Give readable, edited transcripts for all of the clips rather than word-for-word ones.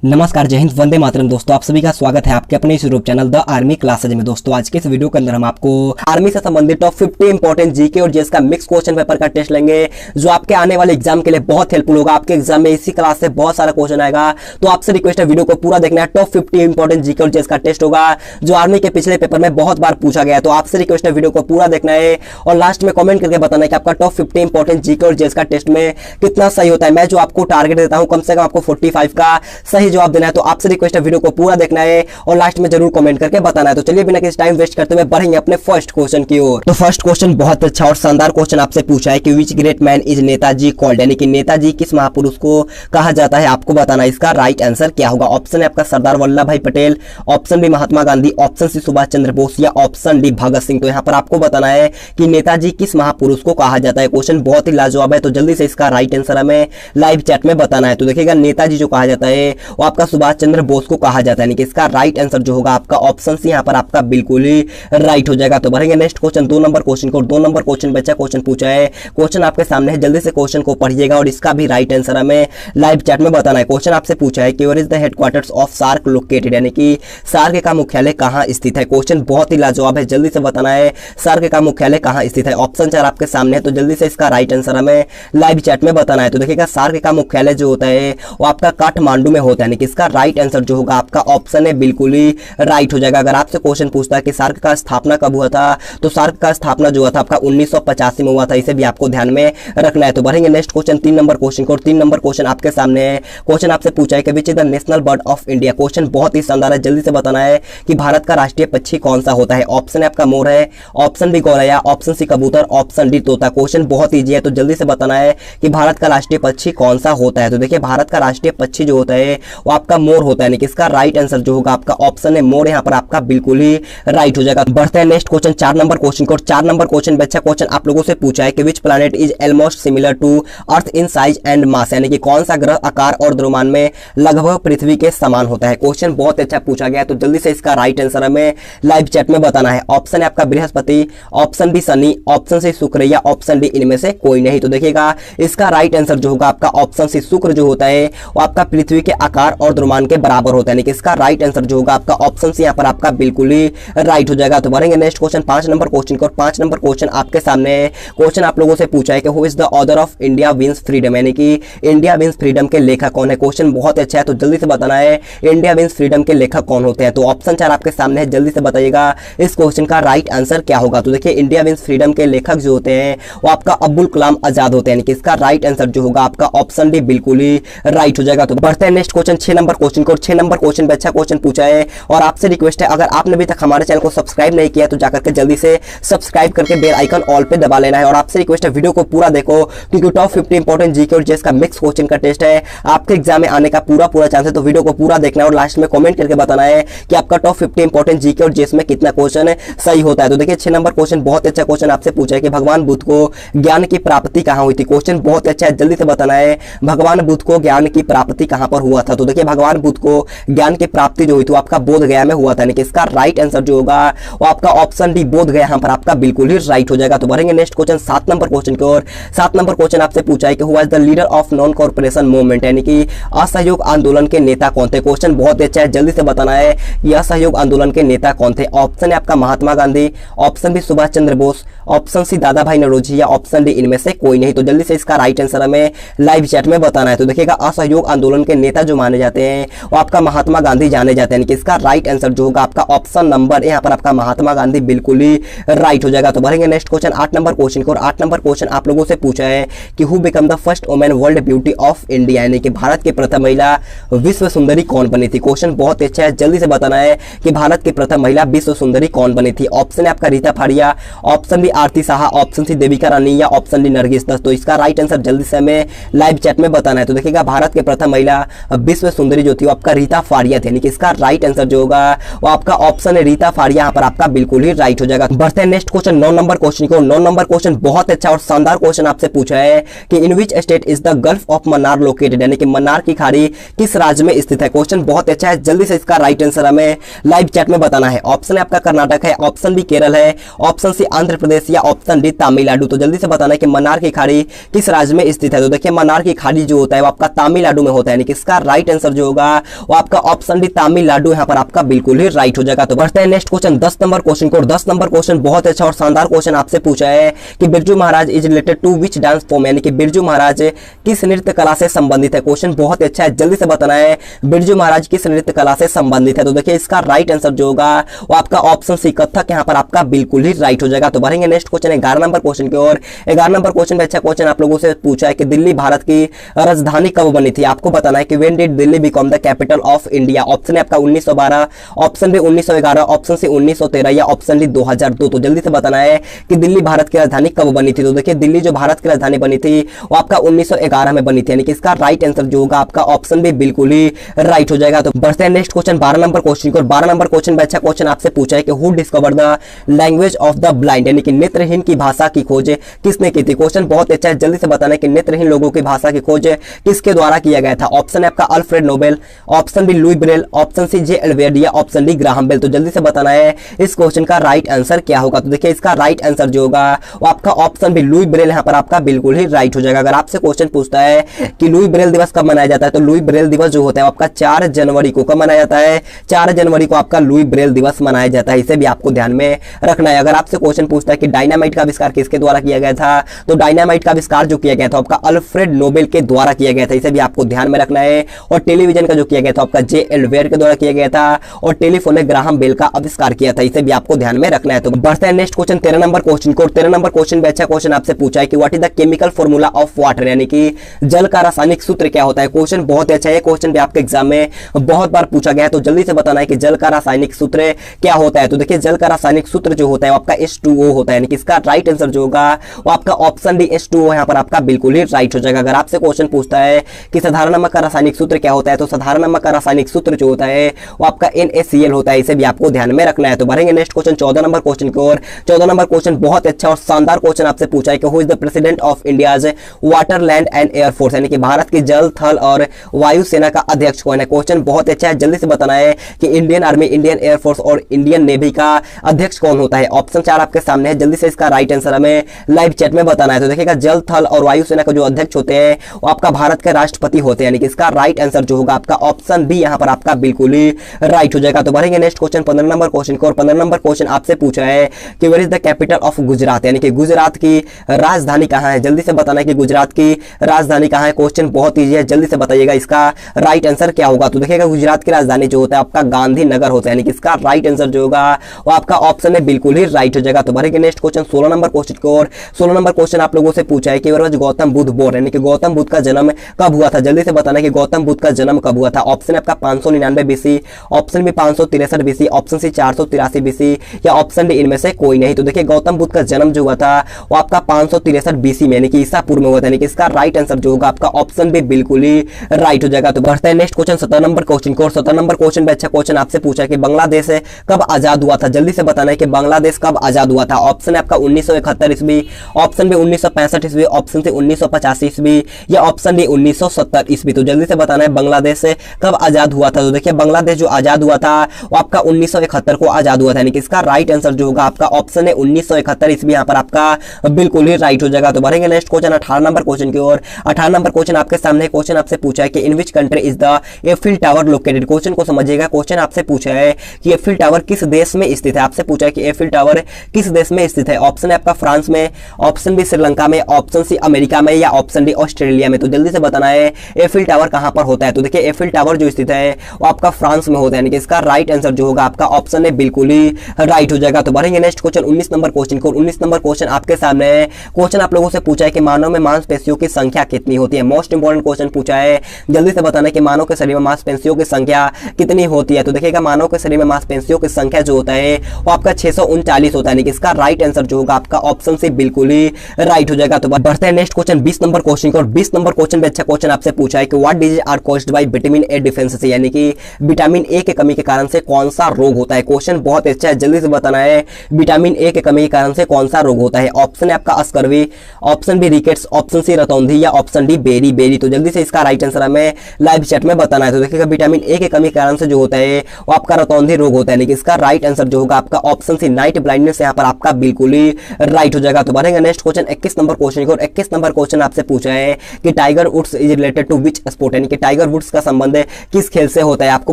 नमस्कार, जय हिंद, वंदे मातरम। दोस्तों आप सभी का स्वागत है आपके अपने इस YouTube channel the army classes में। दोस्तों आज के इस वीडियो के अंदर हम आपको आर्मी से संबंधित टॉप 50 इंपॉर्टेंट जीके और जीएस का मिक्स क्वेश्चन पेपर का टेस्ट लेंगे, जो आपके आने वाले एग्जाम के लिए बहुत हेल्पफुल होगा। आपके एग्जाम में इसी क्लास से बहुत सारा क्वेश्चन आएगा, तो आपसे रिक्वेस्ट है वीडियो को पूरा देखना है। टॉप 50 इंपॉर्टेंट जीके और जीएस का टेस्ट होगा, जो आर्मी के पिछले पेपर में बहुत बार पूछा गया है, तो आपसे रिक्वेस्ट है वीडियो को पूरा देखना है और लास्ट में कमेंट करके बताना है कि आपका टॉप 50 इंपॉर्टेंट जीके और जीएस का टेस्ट में कितना सही होता है। मैं जो आपको टारगेट देता हूं, कम से कम आपको 45 का सही जवाब देना है, तो आपसे रिक्वेस्ट है वीडियो को पूरा देखना है और लास्ट में जरूर कमेंट करके बताना है। तो चलिए बिना किसी टाइम वेस्ट करते हुए बढ़ेंगे अपने फर्स्ट क्वेश्चन की ओर। तो फर्स्ट क्वेश्चन बहुत अच्छा और शानदार क्वेश्चन आपसे पूछा है कि which great man is Netaji called, यानी कि नेताजी किस महापुरुष को कहा जाता है, आपको बताना है। इसका राइट आंसर क्या होगा? ऑप्शन है आपका सरदार वल्लभ भाई Patel, option B Mahatma Gandhi, option C Subhash Chandra Bose या ऑप्शन डी भगत सिंह। तो यहाँ पर आपको बताना है कि नेताजी किस महापुरुष को कहा जाता है। क्वेश्चन बहुत ही लाजवाब है, तो जल्दी से इसका राइट आंसर हमें लाइव चैट में बताना है। तो देखिएगा, नेताजी जो कहा जाता है वो आपका सुभाष चंद्र बोस को कहा जाता है, यानी कि इसका राइट आंसर जो होगा आपका ऑप्शन सी यहाँ पर आपका बिल्कुल ही राइट हो जाएगा। तो बढ़ेंगे नेक्स्ट क्वेश्चन, 2 नंबर क्वेश्चन को। 2 नंबर क्वेश्चन बच्चा क्वेश्चन पूछा है, क्वेश्चन आपके सामने है, जल्दी से क्वेश्चन को पढ़िएगा और इसका भी राइट आंसर हमें लाइव चैट में बताना है। क्वेश्चन आपसे पूछा है कि where is the headquarters of SAARC located, यानी कि सार्क का मुख्यालय कहां स्थित है। क्वेश्चन बहुत ही लाजवाब है, जल्दी से बताना है सार्क का मुख्यालय कहां स्थित है। ऑप्शन 4 आपके सामने है, तो जल्दी से इसका राइट आंसर हमें लाइव चैट में बताना है। तो देखिएगा, सार्क का मुख्यालय जो होता है वो आपका काठमांडू में होता है, यानी कि इसका राइट आंसर जो होगा आपका ऑप्शन है बिल्कुल ही राइट हो जाएगा। अगर आपसे क्वेश्चन पूछता है कि सार्क का स्थापना कब हुआ था, तो सार्क का स्थापना जो हुआ था आपका 1985 में हुआ था, इसे भी आपको ध्यान में रखना है। तो बढ़ेंगे नेक्स्ट क्वेश्चन, 3 नंबर क्वेश्चन को। 3 नंबर क्वेश्चन आपके सामने है, क्वेश्चन आपसे पूछा है कि which is the national bird of India. Question बहुत ही शानदार है, जल्दी से बताना है कि भारत का राष्ट्रीय पक्षी कौन सा होता है। ऑप्शन है आपका मोर है, ऑप्शन बी गौरैया, ऑप्शन सी कबूतर, ऑप्शन डी तोता। क्वेश्चन बहुत ईजी है, तो जल्दी से बताना है कि भारत का राष्ट्रीय पक्षी कौन सा होता है। तो देखिए, भारत का राष्ट्रीय पक्षी जो होता है वो आपका मोर होता है, यानी कि इसका राइट आंसर जो होगा आपका ऑप्शन है मोर, यहाँ पर आपका बिल्कुल ही राइट हो जाएगा। बढ़ते हैं नेक्स्ट क्वेश्चन, 4 नंबर क्वेश्चन को। 4 नंबर क्वेश्चन बच्चा क्वेश्चन आप लोगों से पूछा है कि which planet is almost similar to earth in size and mass, यानी कि कौन सा ग्रह आकार और द्रव्यमान में लगभग पृथ्वी के समान होता है। क्वेश्चन बहुत अच्छा पूछा गया है, तो जल्दी से इसका राइट आंसर हमें लाइव चैट में बताना है। ऑप्शन है आपका Brihaspati, option B Shani, option C Shukra या ऑप्शन डी इनमें से कोई नहीं। तो देखिएगा, इसका राइट आंसर जो होगा आपका ऑप्शन सी शुक्र जो होता है वो आपका पृथ्वी के आकार और द्रव्यमान के बराबर होता है, यानी कि इसका राइट आंसर जो होगा आपका ऑप्शन सी यहाँ पर आपका बिल्कुल ही राइट हो जाएगा। तो बढ़ेंगे नेक्स्ट क्वेश्चन, 5 नंबर क्वेश्चन को। 5 नंबर क्वेश्चन आपके सामने है, क्वेश्चन आप लोगों से पूछा है कि who is the author of India wins freedom, यानी कि इंडिया विंस फ्रीडम के लेखक कौन है। क्वेश्चन बहुत अच्छा है, तो जल्दी से बताना है इंडिया विंस फ्रीडम के लेखक कौन होते हैं। तो ऑप्शन 4 आपके सामने है, जल्दी से बताइएगा इस क्वेश्चन का राइट आंसर क्या होगा। तो देखिए, इंडिया विंस फ्रीडम के लेखक जो होते हैं वो आपका अब्दुल कलाम आजाद होते हैं, यानी कि इसका राइट आंसर जो होगा आपका ऑप्शन डी बिल्कुल ही राइट हो जाएगा। तो बढ़ते हैं नेक्स्ट क्वेश्चन, 6 नंबर क्वेश्चन को। 6 नंबर क्वेश्चन पे अच्छा क्वेश्चन पूछा है और आपसे रिक्वेस्ट है, अगर आपने अभी तक हमारे चैनल को सब्सक्राइब नहीं किया तो जाकर के जल्दी से सब्सक्राइब करके बेल आइकन ऑल पे दबा लेना है। और आपसे रिक्वेस्ट है वीडियो को पूरा देखो, क्योंकि टॉप 50 इंपॉर्टेंट जीके और जीएस का मिक्स क्वेश्चन का टेस्ट है, आपके एग्जाम में आने का पूरा चांस है। तो वीडियो को पूरा देखना है और लास्ट में कमेंट करके बताना है कि आपका टॉप 50 इंपॉर्टेंट जीके और जीएस में कितना क्वेश्चन सही होता है। तो देखिए, 6 नंबर क्वेश्चन बहुत अच्छा क्वेश्चन आपसे पूछा है कि भगवान बुद्ध को ज्ञान की प्राप्ति कहां हुई थी। क्वेश्चन बहुत अच्छा है, जल्दी से बताना है भगवान बुद्ध को ज्ञान की प्राप्ति कहां पर हुआ था। तो देखिए, भगवान बुद्ध को ज्ञान की प्राप्ति जो हुई थी आपका बोध गया में हुआ था, यानी कि इसका राइट आंसर जो होगा वो आपका ऑप्शन डी बोध गया यहाँ पर आपका बिल्कुल ही राइट हो जाएगा। तो बढ़ेंगे नेक्स्ट क्वेश्चन, 7 नंबर क्वेश्चन की ओर। 7 नंबर क्वेश्चन आपसे पूछा है कि who was the leader of non corporation movement, यानी कि असहयोग आंदोलन के नेता कौन थे। क्वेश्चन बहुत अच्छा है, जल्दी से बताना है कि असहयोग आंदोलन के नेता कौन थे। ऑप्शन है आपका Mahatma Gandhi, option B Subhash Chandra Bose, option C दादा भाई नौरोजी या ऑप्शन डी इनमें से कोई नहीं। तो जल्दी से इसका राइट आंसर हमें लाइव चैट में बताना है। तो देखिएगा, असहयोग आंदोलन के नेता जो माने जाते हैं वो आपका महात्मा गांधी जाने जाते हैं, यानी कि इसका राइट आंसर जो होगा आपका ऑप्शन नंबर यहाँ पर आपका महात्मा गांधी बिल्कुल ही राइट हो जाएगा। तो बढ़ेंगे नेक्स्ट क्वेश्चन, 8 नंबर क्वेश्चन को। और 8 नंबर क्वेश्चन आप लोगों से पूछा है कि who become the first women world beauty of India, यानी कि भारत की प्रथम महिला विश्व सुंदरी कौन बनी थी। क्वेश्चन बहुत अच्छा है, जल्दी से बताना है कि भारत की प्रथम महिला विश्व सुंदरी कौन बनी थी। ऑप्शन है आपका रीता फाड़िया, ऑप्शन बी आरती साहा, ऑप्शन सी देविका रानी या ऑप्शन डी नरगिस दत्त। तो इसका राइट आंसर जल्दी से हमें लाइव चैट में बताना है। तो देखिएगा, भारत के प्रथम महिला विश्व सुंदरी जो थी वो आपका रीता फाड़िया थी, यानी कि इसका राइट आंसर जो होगा वो आपका ऑप्शन है रीता फाड़िया, यहाँ पर आपका बिल्कुल ही राइट हो जाएगा। बढ़ते हैं नेक्स्ट क्वेश्चन, 9 नंबर क्वेश्चन को। 9 नंबर क्वेश्चन बहुत अच्छा और शानदार क्वेश्चन आपसे पूछा है कि in which state is the gulf of Mannar located, यानी कि मन्नार की खाड़ी किस राज्य में स्थित है। क्वेश्चन बहुत अच्छा है, जल्दी से इसका राइट आंसर हमें लाइव चैट में बताना है। ऑप्शन है आपका कर्नाटक है, ऑप्शन बी केरल है, ऑप्शन सी आंध्र प्रदेश या ऑप्शन डी तमिलनाडु। तो जल्दी से बताना है कि मन्नार की खाड़ी किस राज्य में स्थित है। तो देखिए, मन्नार की खाड़ी जो होता है वो आपका तमिलनाडु में होता है, यानी कि इसका राइट आंसर जो होगा वो आपका ऑप्शन डी तमिलनाडु यहाँ पर आपका बिल्कुल ही राइट हो जाएगा। तो बढ़ते हैं नेक्स्ट क्वेश्चन 10 नंबर क्वेश्चन को। 10 नंबर क्वेश्चन बहुत अच्छा और शानदार क्वेश्चन आपसे पूछा है कि Birju Maharaj is related to which dance form, यानी कि बिरजू महाराज किस नृत्य कला से संबंधित है। क्वेश्चन बहुत अच्छा है, जल्दी से बताना है बिरजू महाराज किस नृत्य कला से संबंधित है। तो देखिए इसका राइट आंसर जो होगा वो आपका ऑप्शन सी कथक यहाँ पर आपका बिल्कुल ही राइट हो जाएगा। तो बढ़ेंगे नेक्स्ट क्वेश्चन 11 नंबर क्वेश्चन की ओर। 11 नंबर क्वेश्चन में अच्छा क्वेश्चन आप लोगों से पूछा है कि दिल्ली भारत की राजधानी कब बनी थी। आपको बताना है कि when did Delhi become the capital of India. Option है आपका 1912, ऑप्शन बी 1911, ऑप्शन सी 1913 या ऑप्शन डी 2002। तो जल्दी से बताना है कि दिल्ली भारत की राजधानी कब बनी थी। तो देखिए दिल्ली जो भारत की राजधानी बनी थी वो आपका 1911 में बनी थी, यानी कि इसका राइट आंसर जो होगा आपका ऑप्शन बी बिल्कुल ही राइट हो जाएगा। तो बढ़ते हैं नेक्स्ट क्वेश्चन 12 नंबर क्वेश्चन को। 12 नंबर क्वेश्चन में अच्छा क्वेश्चन आपसे पूछा है कि who discover the language of the blind, यानी कि नेत्रहीन की भाषा की खोज किसने की थी। क्वेश्चन बहुत अच्छा है, जल्दी से बताना है कि नेत्रहीन लोगों की भाषा की खोज किसके द्वारा किया गया था। ऑप्शन है आपका Alfred Nobel, option B Louis Braille, option C J एल्वेड या ऑप्शन डी ग्राहम बेल। तो जल्दी से बताना है इस क्वेश्चन का राइट आंसर क्या होगा। तो देखिए इसका राइट आंसर जो होगा वो आपका ऑप्शन बी लुई ब्रेल यहाँ पर आपका बिल्कुल ही राइट हो जाएगा। अगर आपसे क्वेश्चन पूछता है कि लुई ब्रेल दिवस कब मनाया जाता है, तो लुई ब्रेल दिवस जो होता है आपका 4 जनवरी को कब मनाया जाता है, 4 जनवरी को आपका लुई ब्रेल दिवस मनाया जाता है। इसे भी आपको ध्यान में रखना है। अगर आपसे क्वेश्चन पूछता है कि डायनामाइट का आविष्कार किसके द्वारा किया गया था, तो डायनामाइट का आविष्कार जो किया गया था आपका अल्फ्रेड नोबेल के द्वारा किया गया था। इसे भी आपको ध्यान में रखना है। और टेलीविजन का जो किया गया था आपका जे एल्वेड के द्वारा किया गया था, और टेलीफोन ने ग्राहम बेल का आविष्कार किया था। इसे भी आपको ध्यान में रखना है। तो बढ़ते हैं नेक्स्ट क्वेश्चन 13 नंबर क्वेश्चन को। 13 नंबर क्वेश्चन में अच्छा क्वेश्चन आपसे पूछा है कि what is the chemical formula of water, यानी कि जल का रासायनिक सूत्र क्या होता है। क्वेश्चन बहुत अच्छा है, क्वेश्चन भी आपके एग्जाम में बहुत बार पूछा गया है। तो जल्दी से बताना है कि जल का रासायनिक सूत्र क्या होता है। तो देखिए जल का रासायनिक सूत्र जो होता है आपका H2O होता है, यानी कि इसका राइट आंसर जो होगा वो आपका ऑप्शन डी H2O यहाँ पर आपका बिल्कुल ही राइट हो जाएगा। अगर आपसे क्वेश्चन पूछता है कि साधारण नमक का रासायनिक सूत्र क्या होता है, तो साधारण नमक का रासायनिक सूत्र जो होता है वो आपका NaCl होता है। इसे भी आपको ध्यान में रखना है। तो बढ़ेंगे नेक्स्ट क्वेश्चन 14 नंबर क्वेश्चन की ओर। 14 नंबर क्वेश्चन बहुत अच्छा और शानदार क्वेश्चन आपसे पूछा है कि who is the president of India's water land and air force, यानी कि भारत की जल थल और वायु सेना का अध्यक्ष कौन है। क्वेश्चन बहुत अच्छा है, जल्दी से बताना है कि इंडियन आर्मी, इंडियन एयरफोर्स और इंडियन नेवी का अध्यक्ष कौन होता है। ऑप्शन 4 आपके सामने है, जल्दी से इसका राइट आंसर हमें लाइव चैट में बताना है। तो देखिएगा जल थल और वायु सेना का जो अध्यक्ष होते हैं वो आपका भारत के राष्ट्रपति होते हैं, यानी कि इसका राइट आंसर जो होगा आपका ऑप्शन बी यहाँ पर आपका बिल्कुल ही राइट हो जाएगा। तो बढ़ेंगे नेक्स्ट क्वेश्चन 15 नंबर क्वेश्चन को। और 15 नंबर क्वेश्चन आपसे पूछा है कि where is the capital of Gujarat, यानी कि गुजरात की राजधानी कहाँ है। जल्दी से बताना है कि गुजरात की राजधानी कहाँ है। क्वेश्चन बहुत ईजी है, जल्दी से बताइएगा इसका राइट आंसर क्या होगा। तो देखिएगा गुजरात की राजधानी जो होता है आपका गांधीनगर होता है, यानी कि इसका राइट आंसर जो होगा वो आपका ऑप्शन में बिल्कुल ही राइट हो जाएगा। तो बढ़ेंगे नेक्स्ट क्वेश्चन 16 नंबर क्वेश्चन को। और 16 नंबर क्वेश्चन आप लोगों से पूछा है कि गौतम बुद्ध बोर्न, यानी कि गौतम बुद्ध का जन्म कब हुआ था। जल्दी से बताना है कि गौतम बुद्ध का जन्म कब हुआ था। ऑप्शन आपका 599 BC, option B 563 BC, option C 483 BC या ऑप्शन डी इनमें से कोई नहीं। तो देखिए गौतम बुद्ध का जन्म जो हुआ था वो आपका 563 BC में, यानी कि ईसा पूर्व में हुआ था, यानी कि इसका राइट आंसर जो होगा आपका ऑप्शन बी बिल्कुल ही राइट हो जाएगा। तो बढ़ते हैं नेक्स्ट क्वेश्चन 17 नंबर क्वेश्चन को। 17 नंबर क्वेश्चन में अच्छा क्वेश्चन आपसे पूछा है कि बांग्लादेश कब आजाद हुआ था। जल्दी से बताना है कि बांग्लादेश कब आजाद हुआ था। ऑप्शन है आपका 1971 ईस्वी, ऑप्शन बी 1965 ईस्वी, ऑप्शन सी 1985 ईस्वी या ऑप्शन डी 1970 ईस्वी। तो जल्दी से बताना है बांग्लादेश कब आजाद हुआ था। तो देखिए बांग्लादेश जो आजाद हुआ था वो आपका 1971 को आजाद हुआ था, यानी कि इसका राइट आंसर जो होगा आपका ऑप्शन है 1971 ईस्वी यहाँ पर आपका बिल्कुल ही राइट हो जाएगा। तो बढ़ेंगे नेक्स्ट क्वेश्चन 18 नंबर क्वेश्चन की ओर। 18 नंबर क्वेश्चन आपके सामने क्वेश्चन आपसे पूछा है कि in which country is the Eiffel tower located. Question को समझिएगा। क्वेश्चन आपसे पूछा है कि एफिल टावर किस देश में स्थित है। आपसे पूछा है कि एफिल टावर किस देश में स्थित है। ऑप्शन है आपका फ्रांस में, ऑप्शन बी श्रीलंका में, ऑप्शन सी अमेरिका में या ऑप्शन डी ऑस्ट्रेलिया में। तो जल्दी से बताना है एफिल टावर कहां पर होता है। तो देखिए एफिल टावर जो स्थित है वो आपका फ्रांस में होता है, यानी कि इसका राइट आंसर जो होगा आपका ऑप्शन है बिल्कुल ही राइट हो जाएगा। तो बढ़ेंगे नेक्स्ट क्वेश्चन 19 नंबर क्वेश्चन को। 19 नंबर क्वेश्चन आपके सामने है। क्वेश्चन आप लोगों से पूछा है कि मानव में मांसपेशियों की संख्या कितनी होती है। मोस्ट इंपोर्टेंट क्वेश्चन पूछा है, जल्दी से बताना है कि मानव के शरीर में मांसपेशियों की संख्या कितनी होती है। तो देखिएगा मानव के शरीर में मांसपेशियों की संख्या जो होता है वो आपका 639 होता है, यानी कि इसका राइट आंसर जो होगा आपका ऑप्शन से बिल्कुल ही राइट हो जाएगा। तो बढ़ते हैं नेक्स्ट क्वेश्चन 20 नंबर क्वेश्चन को। और 20 नंबर क्वेश्चन में अच्छा क्वेश्चन आपसे पूछा है कि what disease are caused by vitamin A deficiency, यानी कि विटामिन ए की कमी के कारण से कौन सा रोग होता है। क्वेश्चन बहुत अच्छा है, जल्दी से बताना है विटामिन ए की कमी के कारण से कौन सा रोग होता है। ऑप्शन है आपका scurvy, option B rickets, option C रतौंधी या ऑप्शन डी बेरी बेरी। तो जल्दी से इसका राइट आंसर हमें लाइव चैट में बताना है। तो देखिएगा विटामिन ए की कमी के कारण से जो होता है वो आपका रतौंधी रोग होता है, यानी कि इसका राइट आंसर जो होगा आपका ऑप्शन सी नाइट ब्लाइंडनेस यहाँ पर आपका बिल्कुल ही राइट हो जाएगा। तो बढ़ेंगे नेक्स्ट क्वेश्चन 21 नंबर क्वेश्चन को। 21 नंबर क्वेश्चन आपसे पूछा है कि Tiger Woods is related to which sport, यानी कि टाइगर टाइगर वुड्स का संबंध किस खेल से होता है? आपको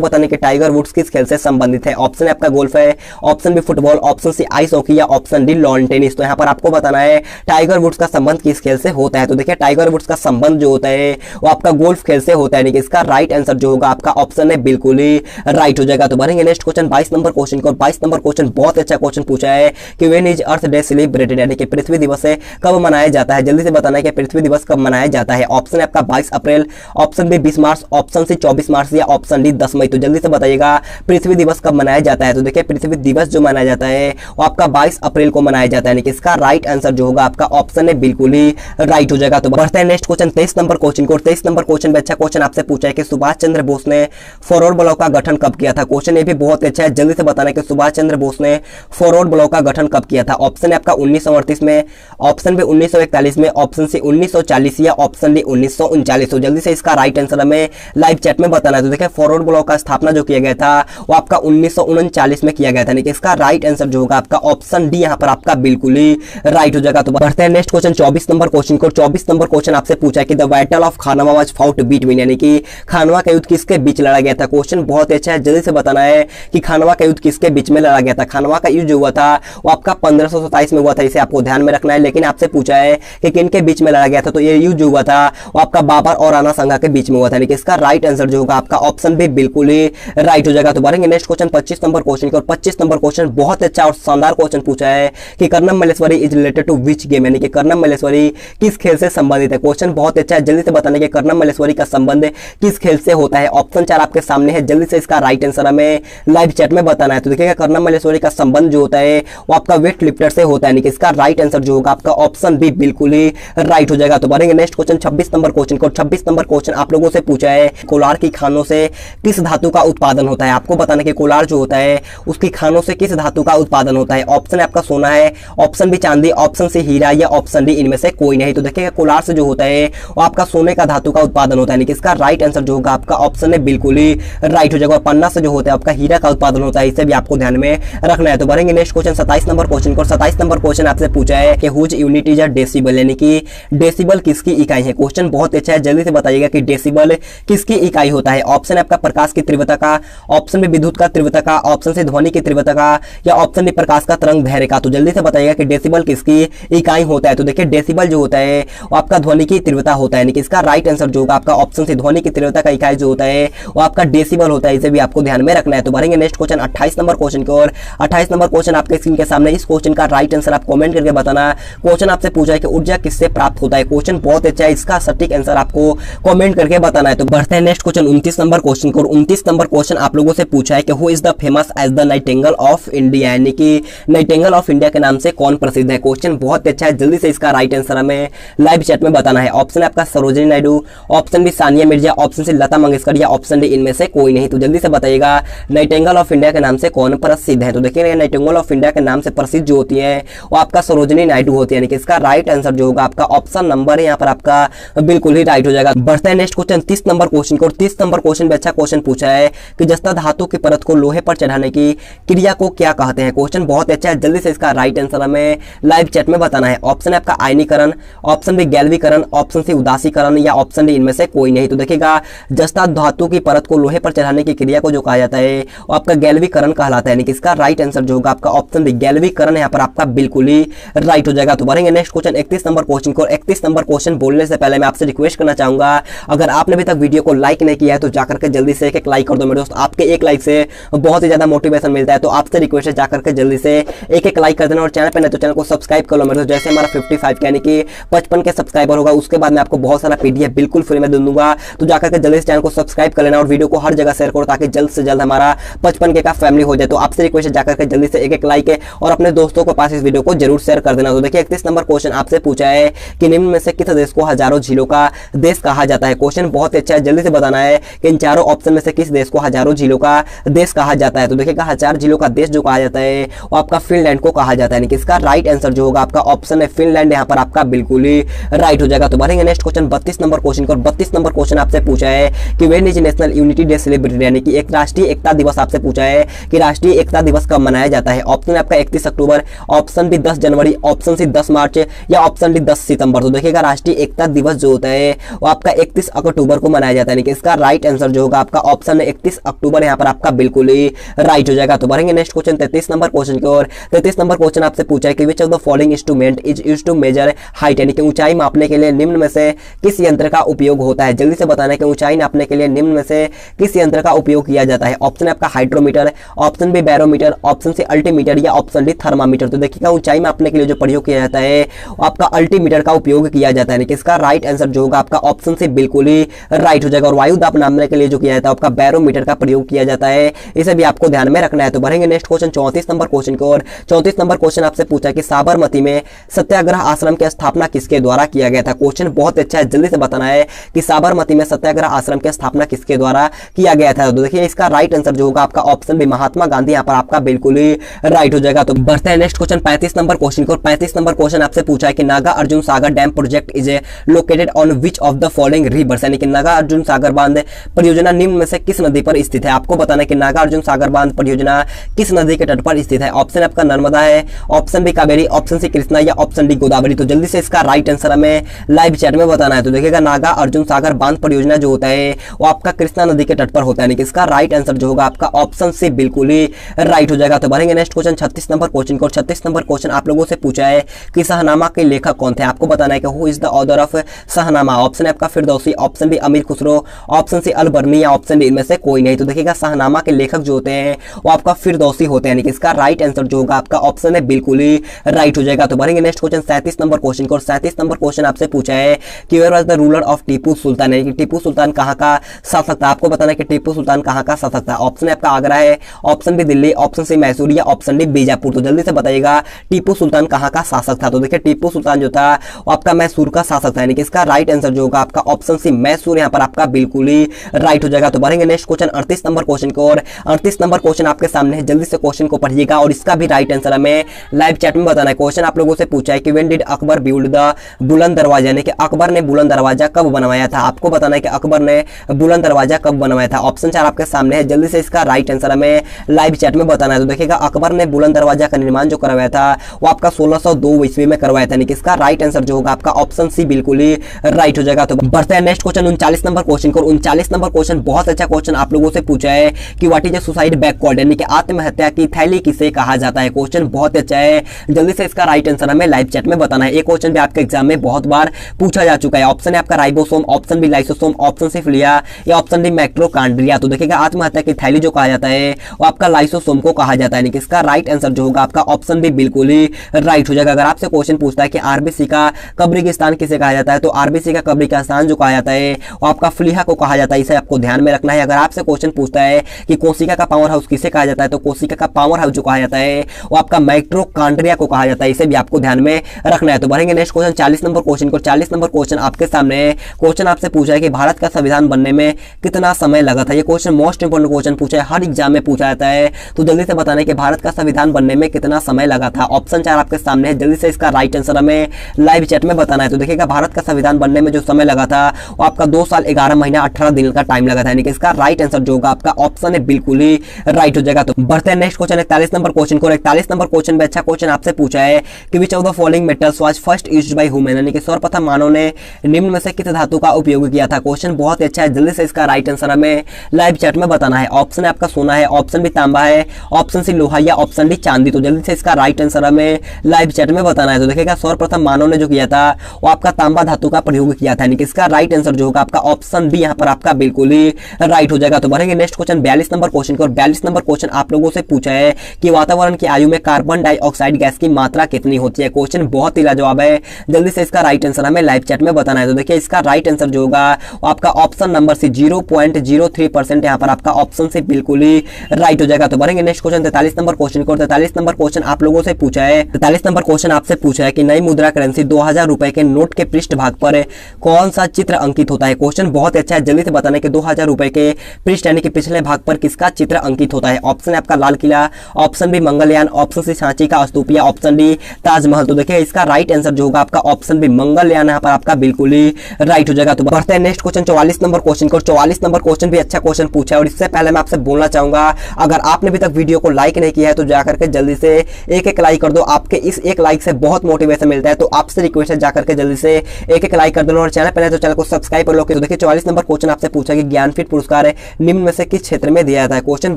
बताने कि टाइगर वुड्स किस खेल से संबंधित है। ऑप्शन है आपका गोल्फ है, option B football, option C ice hockey या ऑप्शन डी लॉन टेनिस। तो यहाँ पर आपको बताना है टाइगर वुड्स का संबंध किस खेल से होता है। तो देखिए टाइगर वुड्स का संबंध जो होता है वो आपका गोल्फ खेल से होता है, यानी कि इसका राइट आंसर जो होगा आपका ऑप्शन है बिल्कुल ही राइट हो जाएगा। तो बढ़ेंगे नेक्स्ट क्वेश्चन 22 नंबर क्वेश्चन को। 22 नंबर क्वेश्चन बहुत अच्छा क्वेश्चन पूछा है कि when is earth day celebrated, यानी कि पृथ्वी दिवस है कब मनाया जाता है। जल्दी से बताना है कि पृथ्वी दिवस कब मनाया जाता है। ऑप्शन है आपका 22 अप्रैल, ऑप्शन बी 20 मार्च, ऑप्शन सी 24 मार्च या ऑप्शन डी 10 मई। तो जल्दी से बताइएगा पृथ्वी दिवस कब मनाया जाता है। तो देखिए पृथ्वी दिवस जो मनाया जाता है वो आपका 22 अप्रैल को मनाया जाता है, यानी कि इसका राइट आंसर जो होगा आपका ऑप्शन है बिल्कुल ही राइट हो जाएगा। तो बढ़ते हैं नेक्स्ट क्वेश्चन 23 नंबर क्वेश्चन को। 23 नंबर क्वेश्चन में अच्छा क्वेश्चन आपसे पूछा है कि सुभाष चंद्र बोस ने फॉरवर्ड ब्लॉक का गठन कब किया था। क्वेश्चन ये भी बहुत अच्छा है, जल्दी से बताना है कि सुभाष चंद्र बोस ने फॉरवर्ड ब्लॉक का गठन कब किया था। ऑप्शन है आपका 1938 में, ऑप्शन बी 1941 में, ऑप्शन सी 1940 या ऑप्शन डी 1939। तो जल्दी से इसका राइट आंसर हमें लाइव चैट में बताना है। तो देखिए फॉरवर्ड ब्लॉक का स्थापना जो किया गया था वो आपका 1939 में किया गया था, यानी कि इसका राइट आंसर जो होगा आपका ऑप्शन डी यहाँ पर आपका बिल्कुल ही राइट हो जाएगा। तो बढ़ते हैं नेक्स्ट क्वेश्चन 24 नंबर क्वेश्चन को। 24 नंबर क्वेश्चन आपसे पूछा है कि the battle of Khanwa was fought between, यानी कि खानवा का युद्ध किसके बीच लड़ा गया था। क्वेश्चन बहुत अच्छा है, जल्दी से बताना है कि खानवा का युद्ध किसके बीच में लड़ा गया था। खानवा का युद्ध जो हुआ था वो आपका 1527 में हुआ था, इसे आपको ध्यान में रखना है। लेकिन आपसे पूछा है कि किन के बीच में लड़ा गया था, तो ये युद्ध जो हुआ था वो आपका बाबर और राणा संगा के बीच में हुआ था, यानी कि इसका राइट आंसर जो होगा आपका ऑप्शन भी बिल्कुल ही राइट हो जाएगा। तो बढ़ेंगे नेक्स्ट क्वेश्चन 25 नंबर क्वेश्चन को। 25 नंबर क्वेश्चन बहुत अच्छा और शानदार क्वेश्चन पूछा है कि Karnam Malleswari is related to which game, यानी कि कर्णम मल्लेश्वरी किस खेल से संबंधित है। क्वेश्चन बहुत अच्छा है, जल्दी से बताने के कर्णम मल्लेश्वरी का संबंध किस खेल से होता है। ऑप्शन 4 आपके सामने है, जल्दी से इसका राइट आंसर हमें लाइव चैट में बताना है। तो देखिएगा कर्णम मल्लेश्वरी का संबंध जो होता है वो आपका वेट लिफ्टर से होता है, यानी कि इसका राइट आंसर जो होगा आपका ऑप्शन भी बिल्कुल ही राइट हो जाएगा। तो बढ़ेंगे नेक्स्ट क्वेश्चन 26 नंबर क्वेश्चन को। 26 नंबर क्वेश्चन आप लोगों से पूछा है कोलार की खानों से किस धातु का उत्पादन होता है। आपको बताना कि कोलार जो होता है उसकी खानों से किस धातु का उत्पादन होता है। ऑप्शन आपका सोना है, ऑप्शन बी चांदी, ऑप्शन सी हीरा या ऑप्शन डी इनमें से कोई नहीं। तो देखिएगा कोलार से जो होता है वो आपका सोने का धातु का उत्पादन होता है, यानी कि इसका राइट आंसर जो होगा आपका ऑप्शन है बिल्कुल ही राइट हो जाएगा। पन्ना से जो होता है आपका हीरा का उत्पादन होता है, इसे भी आपको ध्यान में रखना है। तो बढ़ेंगे नेक्स्ट क्वेश्चन 27 नंबर क्वेश्चन को। 27 नंबर क्वेश्चन आपसे पूछा है कि whose unit is a decibel, यानी कि डेसिबल किसकी इकाई है। क्वेश्चन बहुत अच्छा है, जल्दी से बताइएगा कि डेसिबल किसकी इकाई होता है। ऑप्शन है आपका प्रकाश की तीव्रता का, ऑप्शन बी विद्युत का तीव्रता का, ऑप्शन से ध्वनि की तीव्रता का या ऑप्शन डी प्रकाश का तरंग धैर्य का। तो जल्दी से बताइएगा कि डेसिबल किसकी इकाई होता है। तो देखिए डेसिबल जो होता है वो आपका ध्वनि की तीव्रता होता है, यानी कि इसका राइट आंसर जो होगा आपका ऑप्शन से ध्वनि की तीव्रता का इकाई जो होता है वो आपका डेसिबल होता है, इसे भी आपको ध्यान में रखना है। तो बढ़ेंगे नेक्स्ट क्वेश्चन 28 नंबर क्वेश्चन की ओर। 28 नंबर क्वेश्चन आपके स्क्रीन के सामने, इस क्वेश्चन का राइट आंसर आप कमेंट करके बताना। क्वेश्चन आपसे पूछा है कि ऊर्जा किससे प्राप्त होता है। क्वेश्चन बहुत अच्छा है, इसका सटीक आंसर आपको कमेंट करके बताना है। तो बढ़ते हैं नेक्स्ट क्वेश्चन 29 नंबर क्वेश्चन को। 29 नंबर क्वेश्चन आप लोगों से पूछा है कि who is the famous as the nightingale of India, यानी कि नाइटिंगेल ऑफ इंडिया के नाम से कौन प्रसिद्ध है। क्वेश्चन बहुत अच्छा है, जल्दी से इसका राइट आंसर हमें लाइव चैट में बताना है। ऑप्शन है आपका Sarojini Naidu, option B Sania Mirza, option C Lata Mangeshkar या ऑप्शन डी इनमें से कोई नहीं। तो जल्दी से बताइएगा नाइटिंगेल ऑफ इंडिया के नाम से कौन प्रसिद्ध है। तो देखिए नाइटिंगेल ऑफ इंडिया के नाम से प्रसिद्ध जो होती है वो आपका सरोजिनी नायडू होती है, यानी कि इसका राइट आंसर जो होगा आपका ऑप्शन नंबर है यहाँ पर आपका बिल्कुल ही राइट हो जाएगा। बढ़ते हैं नेक्स्ट क्वेश्चन 30 नंबर क्वेश्चन को। 30 नंबर क्वेश्चन में अच्छा क्वेश्चन पूछा है कि जस्ता धातु की परत को लोहे पर चढ़ाने की क्रिया को क्या कहते हैं। क्वेश्चन बहुत अच्छा है, जल्दी से इसका राइट आंसर हमें लाइव चैट में बताना है। ऑप्शन है आपका आयनीकरण, ऑप्शन बी गैल्वीकरण, ऑप्शन सी उदासीकरण या ऑप्शन डी इनमें से कोई नहीं। तो देखिएगा जस्ता धातु की परत को लोहे पर चढ़ाने की क्रिया को जो कहा जाता है वो आपका गैल्वीकरण कहलाता है, यानी कि इसका राइट आंसर जो होगा आपका ऑप्शन डी गैल्वीकरण यहाँ पर आपका बिल्कुल ही राइट हो जाएगा। तो बढ़ेंगे नेक्स्ट क्वेश्चन 31 नंबर क्वेश्चन को। 31 नंबर क्वेश्चन बोलने से पहले मैं आपसे रिक्वेस्ट करना चाहूंगा, अगर आपने अभी तक वीडियो को लाइक नहीं किया है तो जाकर के जल्दी से एक लाइक कर दो मेरे दोस्त। आपके एक लाइक से बहुत ही ज्यादा मोटिवेशन मिलता है, तो आपसे रिक्वेस्ट है जाकर के जल्दी से एक लाइक कर देना और चैनल पे नहीं तो चैनल को सब्सक्राइब कर लो मेरे दोस्त। जैसे हमारा 55 यानी कि 55 के सब्सक्राइबर होगा उसके बाद मैं आपको बहुत सारा पीडीएफ बिल्कुल फ्री में दूंगा, तो जाकर के जल्दी से चैनल को सब्सक्राइब कर लेना और वीडियो को हर जगह शेयर करो ताकि जल्द से जल्द हमारा 55 के का फैमिली हो जाए। तो आपसे रिक्वेस्ट है जाकर के जल्दी से एक लाइक और अपने दोस्तों के पास इस वीडियो को जरूर शेयर कर देना। तो देखिए 31 नंबर क्वेश्चन आपसे पूछा है कि निम्न में से किस देश को हजारों झीलों का देश कहा जाता है। क्वेश्चन बहुत अच्छा है, जल्दी से बताना है कि इन चारों ऑप्शन में से किस देश को हजारों झीलों का देश कहा जाता है। तो देखिएगा हजार झीलों का देश जो कहा जाता है वो आपका फिनलैंड को कहा जाता है, यानी कि इसका राइट आंसर जो होगा आपका ऑप्शन है फिनलैंड, यहाँ पर आपका बिल्कुल ही राइट हो जाएगा। तो बढ़ेंगे नेक्स्ट क्वेश्चन 32 नंबर क्वेश्चन को। 32 नंबर क्वेश्चन आपसे पूछा है कि when is national unity day celebrated, यानी कि एक राष्ट्रीय एकता दिवस आपसे पूछा है कि राष्ट्रीय एकता दिवस कब मनाया जाता है। ऑप्शन है आपका 31 अक्टूबर, ऑप्शन बी 10 जनवरी, ऑप्शन सी 10 मार्च या ऑप्शन डी 10 सितंबर। तो देखिएगा राष्ट्रीय एकता दिवस जो होता है वो आपका 31 अक्टूबर को बनाया जाता है, यानी कि इसका राइट आंसर जो होगा आपका ऑप्शन 31 अक्टूबर यहाँ पर आपका बिल्कुल ही राइट हो जाएगा। तो बढ़ेंगे नेक्स्ट क्वेश्चन 33 नंबर क्वेश्चन की ओर। 33 नंबर क्वेश्चन आपसे पूछा है कि which of the following instrument is used to measure height, यानी कि ऊंचाई मापने के लिए निम्न में से किस यंत्र का उपयोग होता है। जल्दी से बताना है कि ऊंचाई नापने के लिए निम्न में से किस यंत्र का उपयोग किया जाता है। ऑप्शन है आपका hydrometer, option B barometer, option C altimeter या ऑप्शन डी थर्मामीटर। तो देखिएगा ऊंचाई मापने के लिए जो प्रयोग किया जाता है आपका अल्टीमीटर का उपयोग किया जाता है, यानी कि इसका राइट आंसर जो होगा आपका ऑप्शन से बिल्कुल ही राइट हो जाएगा। और वायु दाब नापने के लिए जो किया जाता है आपका बैरोमीटर का प्रयोग किया जाता है, इसे भी आपको ध्यान में रखना है। तो बढ़ेंगे नेक्स्ट क्वेश्चन 34 नंबर क्वेश्चन की ओर। 34 नंबर क्वेश्चन आपसे पूछा कि साबरमती में सत्याग्रह आश्रम की स्थापना किसके द्वारा किया गया था। क्वेश्चन बहुत अच्छा है, जल्दी से बताना है कि साबरमती में सत्याग्रह आश्रम की स्थापना किसके द्वारा किया गया था। तो देखिए इसका राइट आंसर जो होगा आपका ऑप्शन भी महात्मा गांधी यहाँ पर आपका बिल्कुल ही राइट हो जाएगा। तो बढ़ते हैं नेक्स्ट क्वेश्चन 35 नंबर क्वेश्चन की ओर। 35 नंबर क्वेश्चन आपसे पूछा है कि Nagarjuna Sagar dam project is located on which of the following rivers, यानी कि नागा अर्जुन सागर बांध परियोजना निम्न में से किस नदी पर स्थित है। आपको बताना है कि नागा अर्जुन सागर बांध परियोजना किस नदी के तट पर स्थित है। ऑप्शन आपका नर्मदा है, option B Kaveri, option C Krishna या ऑप्शन डी गोदावरी। तो जल्दी से इसका राइट आंसर हमें लाइव चैट में बताना है। तो देखिएगा नागा अर्जुन सागर बांध परियोजना जो होता है वो आपका कृष्णा नदी के तट पर होता है, यानी कि इसका राइट आंसर जो होगा आपका ऑप्शन सी बिल्कुल ही राइट हो जाएगा। तो बढ़ेंगे नेक्स्ट क्वेश्चन 36 नंबर क्वेश्चन को। 36 नंबर क्वेश्चन आप लोगों से पूछा है कि शाहनामा के लेखक कौन थे। आपको बताना है कि who is the author of Shahnameh. Option है आपका फिरदौसी, ऑप्शन बी अमीर खुसरो, ऑप्शन सी अलबर्नी या ऑप्शन डी इनमें से कोई नहीं। तो देखिएगा शाहनामा के लेखक जो होते हैं वो आपका फिरदौसी होते हैं, यानी कि इसका राइट आंसर जो होगा आपका ऑप्शन है बिल्कुल ही राइट हो जाएगा। तो बढ़ेंगे नेक्स्ट क्वेश्चन 37 नंबर क्वेश्चन को। 37 नंबर क्वेश्चन आपसे पूछा है कि where was the ruler of Tipu Sultan, यानी कि टीपू सुल्तान कहां का शासक था। आपको बताना है कि टीपू सुल्तान कहां का शासक था। ऑप्शन है आपका आगरा है, option B Delhi, option C Mysore या ऑप्शन डी बीजापुर। तो जल्दी से बताइएगा टीपू सुल्तान कहां का शासक था। तो देखिए टीपू सुल्तान जो था वो आपका मैसूर का शासक था, यानी कि इसका राइट आंसर जो होगा आपका ऑप्शन सी मैसूर यहाँ पर आपका बिल्कुल ही राइट हो जाएगा। तो बढ़ेंगे नेक्स्ट क्वेश्चन 38 नंबर क्वेश्चन को। और 38 नंबर क्वेश्चन आपके सामने है, जल्दी से क्वेश्चन को पढ़िएगा और इसका भी राइट आंसर हमें लाइव चैट में बताना है। क्वेश्चन आप लोगों से पूछा है कि when did Akbar build the बुलंद दरवाजा, यानी कि अकबर ने बुलंद दरवाजा कब बनवाया था। आपको बताना है कि अकबर ने बुलंद दरवाजा कब बनवाया था। ऑप्शन 4 आपके सामने है, जल्दी से इसका राइट आंसर हमें लाइव चैट में बताना है। तो देखिएगा अकबर ने बुलंद दरवाजा का निर्माण जो करवाया था वो आपका 1602 ईस्वी में करवाया था, यानी कि इसका राइट आंसर जो होगा आपका ऑप्शन सी बिल्कुल ही राइट हो जाएगा। तो बढ़ते हैं नेक्स्ट क्वेश्चन 39 नंबर क्वेश्चन को। 39 नंबर क्वेश्चन बहुत अच्छा क्वेश्चन आप लोगों से पूछा है कि what is a suicide backward, यानी कि आत्महत्या की थैली किसे कहा जाता है। क्वेश्चन बहुत अच्छा है, जल्दी से इसका राइट आंसर हमें लाइव चैट में बताना है। एक क्वेश्चन भी आपके एग्जाम में बहुत बार पूछा जा चुका है। ऑप्शन है आपका ribosome, option B lysosome, option C फिलिया या ऑप्शन डी माइटोकॉन्ड्रिया। तो देखिएगा आत्महत्या की थैली जो कहा जाता है वो आपका लाइसोसोम को कहा जाता है, यानी कि इसका राइट आंसर जो होगा आपका ऑप्शन बी बिल्कुल ही राइट हो जाएगा। अगर आपसे क्वेश्चन पूछता है कि आरबीसी का कब्रिस्तान किसे कहा जाता है, तो आरबीसी का कब्रिस्तान जो कहा जाता है वो आपका फिलिया को कहा जाता है, इसे आपको ध्यान में रखना है। अगर आपसे क्वेश्चन पूछता है कि कोशिका का पावर हाउस किसे कहा जाता है, तो कोशिका का पावर हाउस जो कहा जाता है वो आपका माइटोकॉन्ड्रिया को कहा जाता है, इसे भी आपको ध्यान में रखना है। तो बढ़ेंगे नेक्स्ट क्वेश्चन 40 नंबर क्वेश्चन को। 40 नंबर क्वेश्चन आपके सामने है। क्वेश्चन आपसे पूछा है कि भारत का संविधान बनने में कितना समय लगा था। ये क्वेश्चन मोस्ट इंपोर्टेंट क्वेश्चन पूछा है, हर एग्जाम में पूछा जाता है। तो जल्दी से बताना है कि भारत का संविधान बनने में कितना समय लगा था। ऑप्शन 4 आपके सामने है, जल्दी से इसका राइट आंसर हमें लाइव चैट में बताना है। तो देखिएगा भारत का संविधान बनने में जो समय लगा था वो आपका 2 साल 11 महीना 18 दिन का टाइम लगा था, यानी कि इसका राइट आंसर जो होगा आपका ऑप्शन है बिल्कुल ही राइट हो जाएगा। तो बढ़ते हैं नेक्स्ट क्वेश्चन 41 नंबर क्वेश्चन को। 41 नंबर क्वेश्चन में अच्छा क्वेश्चन आपसे पूछा है कि which of the following metals was first used by human, यानी कि सर्वप्रथम मानव ने निम्न में से किस धातु का उपयोग किया था। क्वेश्चन बहुत अच्छा है, जल्दी से इसका राइट आंसर हमें लाइव चैट में बताना है। ऑप्शन है आपका सोना है, ऑप्शन बी तांबा है, ऑप्शन सी लोहा या ऑप्शन डी चांदी। तो जल्दी से इसका राइट आंसर हमें लाइव चैट में बताना है। तो देखिएगा सर्वप्रथम मानव ने जो किया था वो आपका तांबा धातु का प्रयोग किया था, यानी कि इसका राइट आंसर जो होगा आपका ऑप्शन बी यहाँ पर आपका बिल्कुल ही राइट हो जाएगा। तो बढ़ेंगे नेक्स्ट क्वेश्चन 42 नंबर क्वेश्चन को। 42 नंबर क्वेश्चन आप लोगों से पूछा है कि वातावरण की आयु में कार्बन डाइऑक्साइड गैस की मात्रा कितनी होती है। क्वेश्चन बहुत ही लाजवाब है, जल्दी से इसका राइट आंसर हमें लाइव चैट में बताना है। तो देखिए इसका राइट आंसर जो होगा आपका ऑप्शन नंबर सी 0.03% यहाँ पर आपका ऑप्शन से बिल्कुल ही राइट हो जाएगा। तो बढ़ेंगे नेक्स्ट क्वेश्चन 43 नंबर क्वेश्चन को। 43 नंबर क्वेश्चन आप लोगों से पूछा है, 43 नंबर क्वेश्चन आपसे पूछा है कि नई मुद्रा करेंसी 2000 रुपए के नोट के पृष्ठ भाग पर कौन सा चित्र अंकित होता है। क्वेश्चन बहुत अच्छा है, जल्दी से बताना है कि 2000 रुपए के पृष्ठ यानी कि पिछले भाग पर किसका चित्र अंकित होता है। ऑप्शन है आपका Lal Qila, option B Mangalyaan, option C Sanchi का स्तूप या ऑप्शन डी ताजमहल। तो देखिए इसका राइट आंसर जो होगा आपका ऑप्शन बी मंगलयान यहाँ पर आपका बिल्कुल ही राइट हो जाएगा। तो बढ़ते हैं नेक्स्ट क्वेश्चन 44 नंबर क्वेश्चन को। 44 नंबर क्वेश्चन भी अच्छा क्वेश्चन पूछा है और इससे पहले मैं आपसे बोलना चाहूंगा अगर आपने अभी तक वीडियो को लाइक नहीं किया है तो जाकर के जल्दी से एक लाइक कर दो। आपके इस एक लाइक से बहुत मोटिवेशन मिलता है, तो आपसे रिक्वेस्ट है जाकर के जल्दी से एक लाइक कर दो और चैनल पर तो चैनल को सब्सक्राइब कर लो। तो देखिए 44 नंबर क्वेश्चन आपसे पूछा कि ज्ञानपीठ पुरस्कार निम्न में से किस क्षेत्र में दिया जाता है। क्वेश्चन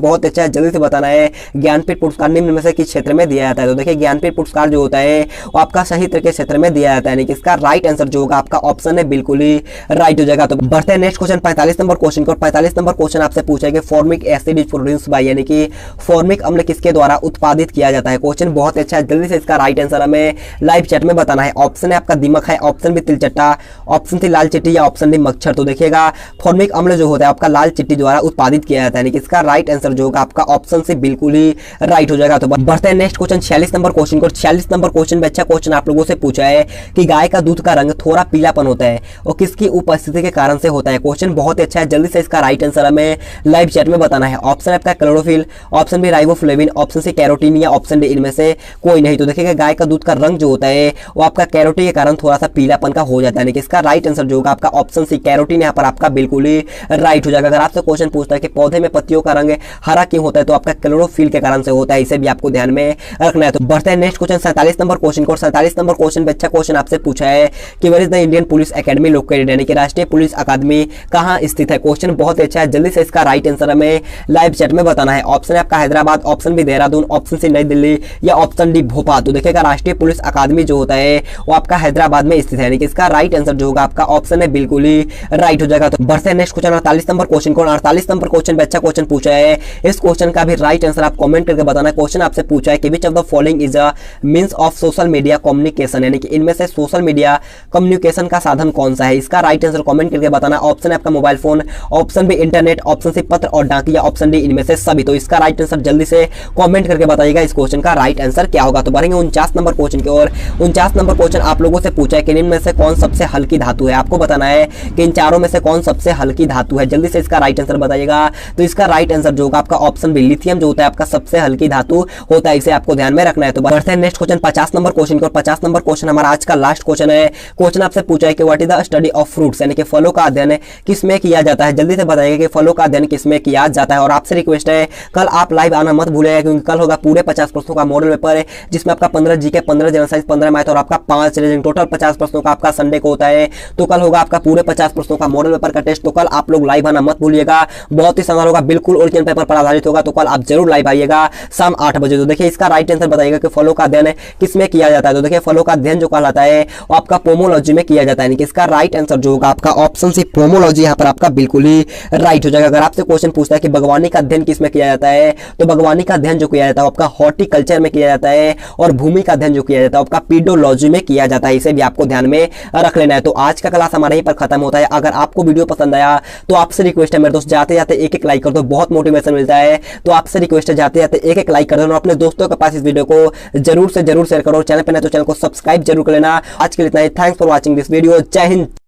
बहुत अच्छा है, जल्दी से बताना है ज्ञानपीठ पुरस्कार निम्न में से किस क्षेत्र में दिया जाता है। तो देखिए ज्ञानपीठ पुरस्कार जो होता है वो आपका साहित्य के क्षेत्र में दिया जाता है, यानी कि इसका राइट आंसर जो होगा आपका ऑप्शन है बिल्कुल ही राइट हो जाएगा। तो बढ़ते हैं नेक्स्ट क्वेश्चन 45 नंबर क्वेश्चन को। 45 नंबर क्वेश्चन आपसे पूछा है कि formic acid is produced by, यानी कि फॉर्मिक अम्ल किसके द्वारा उत्पादित किया जाता है। क्वेश्चन बहुत अच्छा है, जल्दी से इसका राइट आंसर हमें लाइव चैट में बताना है। ऑप्शन है आपका दीमक है, ऑप्शन बी तिलचट्टा, ऑप्शन सी लाल चिट्टी या ऑप्शन डी मच्छर। तो देखिएगा फॉर्मिक अम्ल जो होता है आपका लाल चिट्टी द्वारा उत्पादित किया जाता है, यानी कि इसका राइट आंसर जो होगा आपका ऑप्शन से बिल्कुल ही राइट हो जाएगा। तो बढ़ते हैं नेक्स्ट क्वेश्चन 46 नंबर क्वेश्चन को। 46 नंबर क्वेश्चन में अच्छा क्वेश्चन आप लोगों से पूछा है कि गाय का दूध का रंग थोड़ा पीलापन होता है और किसकी उपस्थिति के कारण से होता है। क्वेश्चन बहुत अच्छा है, जल्दी से इसका राइट आंसर हमें लाइव चैट में बताना है। ऑप्शन आपका chlorophyll, option B riboflavin, option C carotene या ऑप्शन डी इनमें से कोई नहीं। तो देखिएगा गाय का दूध का रंग जो होता है वो आपका कैरोटीन के कारण थोड़ा सा पीलापन का हो जाता है, यानी कि इसका राइट आंसर जो होगा आपका ऑप्शन सी कैरोटीन यहाँ पर आपका बिल्कुल ही राइट हो जाएगा। अगर आपसे क्वेश्चन पूछता है कि पौधे में पत्तियों का रंग हरा क्यों होता है, तो आपका क्लोरोफिल के कारण से होता है, इसे भी आपको ध्यान में रखना है। तो बढ़ते हैं नेक्स्ट क्वेश्चन 47 नंबर क्वेश्चन को। 47 नंबर क्वेश्चन में अच्छा क्वेश्चन आपसे पूछा है कि where is the Indian police academy located, यानी कि राष्ट्रीय पुलिस अकादमी कहां स्थित है। क्वेश्चन बहुत अच्छा है, जल्दी से इसका राइट आंसर हमें लाइव चैट में बताना है। ऑप्शन है आपका Hyderabad, option B Dehradun, option C New Delhi या ऑप्शन डी भोपाल। तो देखिएगा राष्ट्रीय पुलिस अकादमी जो होता है वो आपका हैदराबाद में स्थित है, यानी कि इसका राइट आंसर जो होगा आपका ऑप्शन है बिल्कुल ही राइट हो जाएगा। तो बढ़ते हैं नेक्स्ट क्वेश्चन 48 नंबर क्वेश्चन को। 48 नंबर क्वेश्चन में अच्छा क्वेश्चन पूछा है, इस क्वेश्चन का भी राइट आंसर आप कमेंट करके बताना। क्वेश्चन आपसे पूछा है कि which of the following is a means of social media communication, यानी कि इनमें से सोशल मीडिया कम्युनिकेशन का साधन कौन सा है। इसका राइट आंसर कमेंट करके बताना। ऑप्शन है आपका mobile phone, option B internet, option C पत्र और डाकिया, ऑप्शन डी इनमें से सभी। तो इसका राइट आंसर जल्दी से कमेंट करके बताइएगा इस क्वेश्चन का राइट आंसर क्या होगा। तो बढ़ेंगे 49 नंबर क्वेश्चन की ओर। 49 नंबर क्वेश्चन आप लोगों से पूछा है कि इनमें से कौन सबसे हल्की धातु है। आपको बताना है कि इन चारों में से कौन सबसे हल्की धातु है, जल्दी से इसका राइट आंसर बताइएगा। तो इसका राइट आंसर जो होगा आपका ऑप्शन बी लिथियम जो होता है आपका सबसे हल्की धातु होता है, इसे आपको ध्यान में रखना है। तो बढ़ते हैं नेक्स्ट क्वेश्चन 50 नंबर क्वेश्चन को। 50 नंबर क्वेश्चन हमारा आज का लास्ट क्वेश्चन है। क्वेश्चन आपसे पूछा है कि what is the study of fruits, यानी कि फलों का अध्ययन किसमें किया जाता है। जल्दी से बताइएगा कि फलों का अध्ययन किसमें किया जाता है। और आपसे रिक्वेस्ट है कल आप लाइव आना मत भूलिएगा, क्योंकि कल होगा पूरे 50 प्रश्नों का मॉडल पेपर है, जिसमें आपका 15 जीके, 15 जनरल साइंस, 15 मैथ और आपका 5 रीजनिंग, टोटल 50 प्रश्नों का आपका संडे को होता है। तो कल होगा आपका पूरे 50 प्रश्नों का मॉडल पेपर का टेस्ट। तो कल आप लोग लाइव आना मत भूलिएगा, बहुत ही शानदार होगा, बिल्कुल ओरिजिनल पेपर पर आधारित होगा। तो कल आप जरूर लाइव आइएगा शाम 8 बजे। तो देखिए इसका राइट आंसर बताइएगा कि फलों का अध्ययन किसमें किया जाता है। तो देखिए फलों का अध्ययन जो कहलाता है वो आपका पोमोलॉजी में किया जाता है, यानी कि इसका राइट आंसर जो होगा आपका ऑप्शन सी पोमोलॉजी यहाँ पर आपका बिल्कुल ही राइट हो जाएगा। अगर आपसे क्वेश्चन पूछता है कि बागवानी का अध्ययन किसमें किया जाता है, तो बागवानी का अध्ययन जो किया जाता है आपका हॉर्टिकल्चर में किया जाता है, और भूमि का अध्ययन जो किया जाता है आपका पीडोलॉजी में किया जाता है, इसे भी आपको ध्यान में रख लेना है। तो आज का क्लास हमारे यहीं पर खत्म होता है। अगर आपको वीडियो पसंद आया तो आपसे रिक्वेस्ट है मेरे दोस्त, जाते जाते एक लाइक कर दो, बहुत मोटिवेशन मिलता है। तो आपसे रिक्वेस्ट है जाते जाते एक लाइक कर दो और अपने दोस्तों के पास इस वीडियो को जरूर से जरूर शेयर करो। चैनल पर नहीं तो चैनल को सब्सक्राइब जरूर कर लेना। आज के लिए इतना ही, thanks for watching this video. जय हिंद।